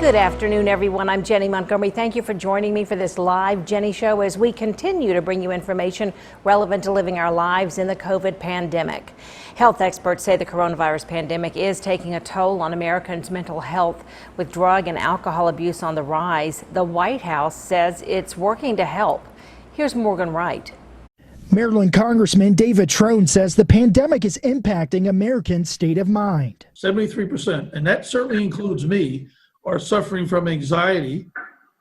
Good afternoon, everyone. I'm Jennie Montgomery. Thank you for joining me for this live Jennie Show as we continue to bring you information relevant to living our lives in the COVID pandemic. Health experts say the coronavirus pandemic is taking a toll on Americans' mental health. With drug and alcohol abuse on the rise, the White House says it's working to help. Here's Morgan Wright. Maryland Congressman David Trone says the pandemic is impacting Americans' state of mind. 73%, and that certainly includes me, are suffering from anxiety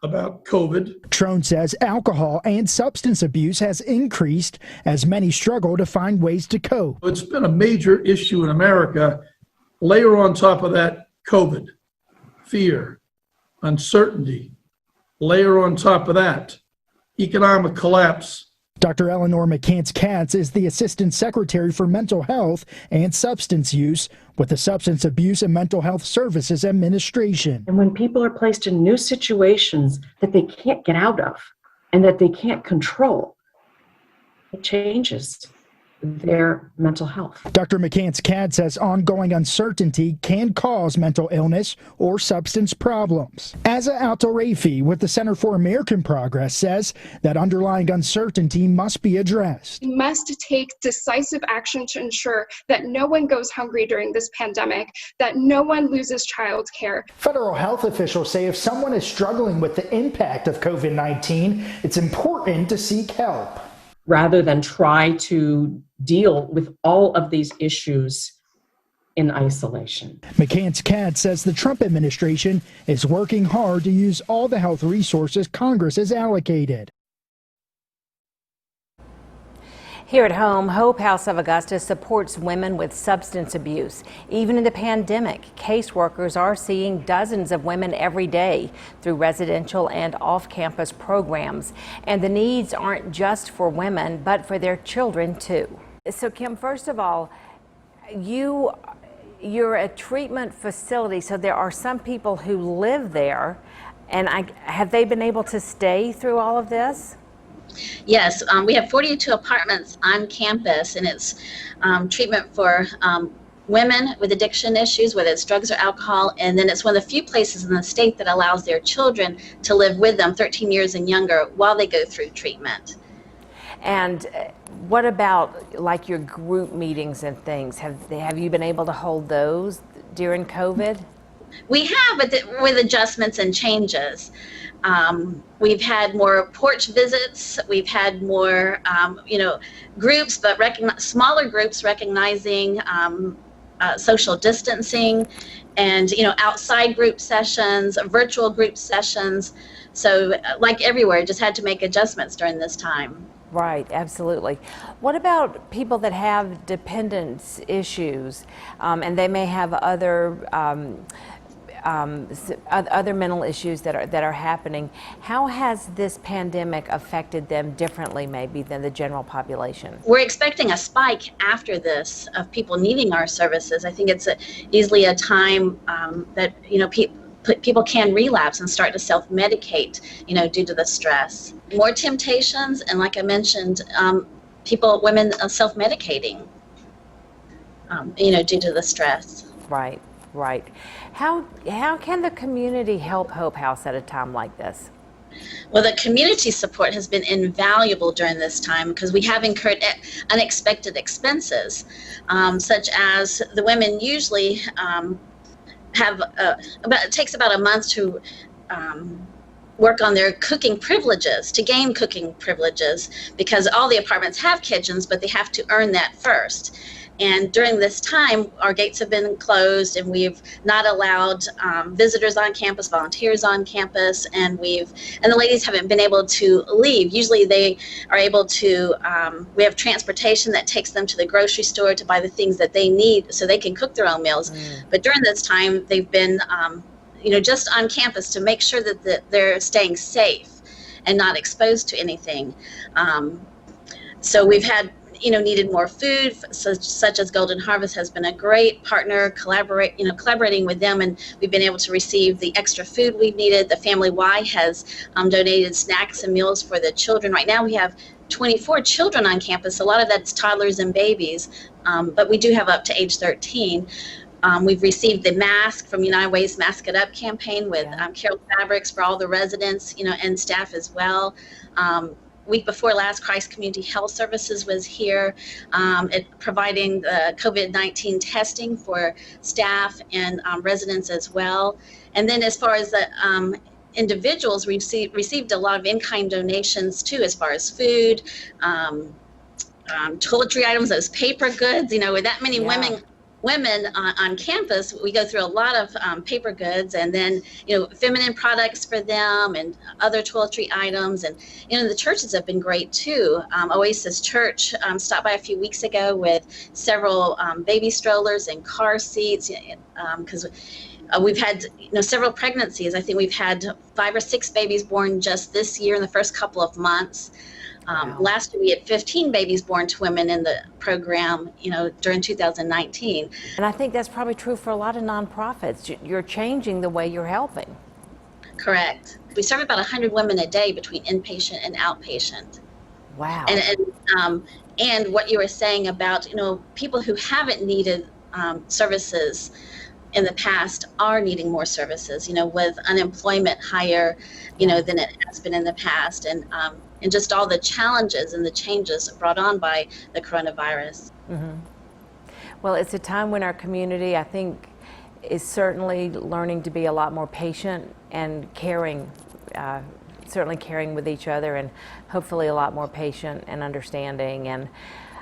about COVID. Trone says alcohol and substance abuse has increased as many struggle to find ways to cope. It's been a major issue in America. Layer on top of that COVID, fear, uncertainty. Layer on top of that economic collapse. Dr. Eleanor McCants-Katz is the Assistant Secretary for Mental Health and Substance Use with the Substance Abuse and Mental Health Services Administration. And when people are placed in new situations that they can't get out of and that they can't control, it changes their mental health. Dr. McCants-Katz says ongoing uncertainty can cause mental illness or substance problems. Asa Altorafi with the Center for American Progress says that underlying uncertainty must be addressed. We must take decisive action to ensure that no one goes hungry during this pandemic, that no one loses childcare. Federal health officials say if someone is struggling with the impact of COVID-19, it's important to seek help. Rather than try to deal with all of these issues in isolation. McCants-Katz says the Trump administration is working hard to use all the health resources Congress has allocated. Here at home, Hope House of Augusta supports women with substance abuse. Even in the pandemic, caseworkers are seeing dozens of women every day through residential and off-campus programs. And the needs aren't just for women, but for their children too. So Kim, first of all, you're a treatment facility, so there are some people who live there. And have they been able to stay through all of this? Yes, we have 42 apartments on campus, and it's treatment for women with addiction issues, whether it's drugs or alcohol, and then it's one of the few places in the state that allows their children to live with them 13 years and younger while they go through treatment. And what about like your group meetings and things? Have you been able to hold those during COVID? We have, but with adjustments and changes. We've had more porch visits. We've had more, groups, but smaller groups recognizing social distancing, and outside group sessions, virtual group sessions. So, like everywhere, just had to make adjustments during this time. Right, absolutely. What about people that have dependence issues, and they may have other mental issues that are happening? How has this pandemic affected them differently maybe than the general population? We're expecting a spike after this of people needing our services. I think it's easily a time that people can relapse and start to self-medicate, due to the stress. More temptations, and like I mentioned, women self-medicating, due to the stress. Right. Right. How can the community help Hope House at a time like this? Well, the community support has been invaluable during this time because we have incurred unexpected expenses, such as the women usually it takes about a month to work on their cooking privileges, to gain cooking privileges, because all the apartments have kitchens, but they have to earn that first. And during this time, our gates have been closed, and we've not allowed visitors on campus, volunteers on campus, and the ladies haven't been able to leave. Usually they are able to, we have transportation that takes them to the grocery store to buy the things that they need so they can cook their own meals. But during this time, they've been, just on campus to make sure that they're staying safe and not exposed to anything. So we've had, needed more food, such as Golden Harvest has been a great partner, collaborating with them, and we've been able to receive the extra food we've needed. The Family Y has donated snacks and meals for the children. Right now we have 24 children on campus. A lot of that's toddlers and babies, but we do have up to age 13. We've received the mask from United Way's Mask It Up campaign with Carol Fabrics for all the residents, and staff as well. Week before last, Christ Community Health Services was here, providing the COVID-19 testing for staff and residents as well. And then as far as the individuals, we received a lot of in-kind donations too, as far as food, toiletry items, those paper goods. With that many women on campus, we go through a lot of paper goods, and then feminine products for them and other toiletry items. And the churches have been great too. Oasis Church stopped by a few weeks ago with several baby strollers and car seats, because we've had several pregnancies. I think we've had 5 or 6 babies born just this year in the first couple of months. Last year we had 15 babies born to women in the program, during 2019. And I think that's probably true for a lot of nonprofits. You're changing the way you're helping. Correct. We serve about 100 women a day between inpatient and outpatient. Wow. And what you were saying about, people who haven't needed services in the past are needing more services, with unemployment higher, than it has been in the past. And just all the challenges and the changes brought on by the coronavirus. Mm-hmm. Well, it's a time when our community, I think, is certainly learning to be a lot more patient and caring, certainly caring with each other, and hopefully a lot more patient and understanding. And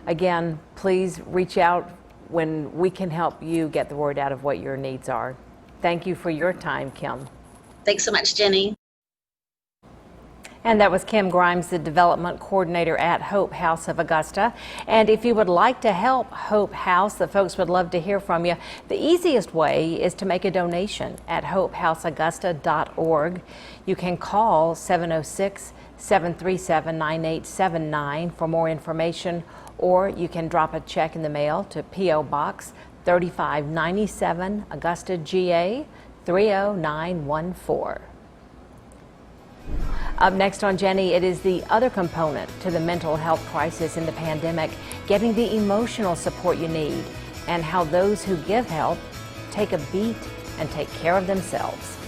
again, please reach out when we can help you get the word out of what your needs are. Thank you for your time, Kim. Thanks so much, Jenny. And that was Kim Grimes, the development coordinator at Hope House of Augusta. And if you would like to help Hope House, the folks would love to hear from you. The easiest way is to make a donation at hopehouseaugusta.org. You can call 706-737-9879 for more information, or you can drop a check in the mail to P.O. Box 3597, Augusta, GA 30914. Up next on Jennie, it is the other component to the mental health crisis in the pandemic, getting the emotional support you need, and how those who give help take a beat and take care of themselves.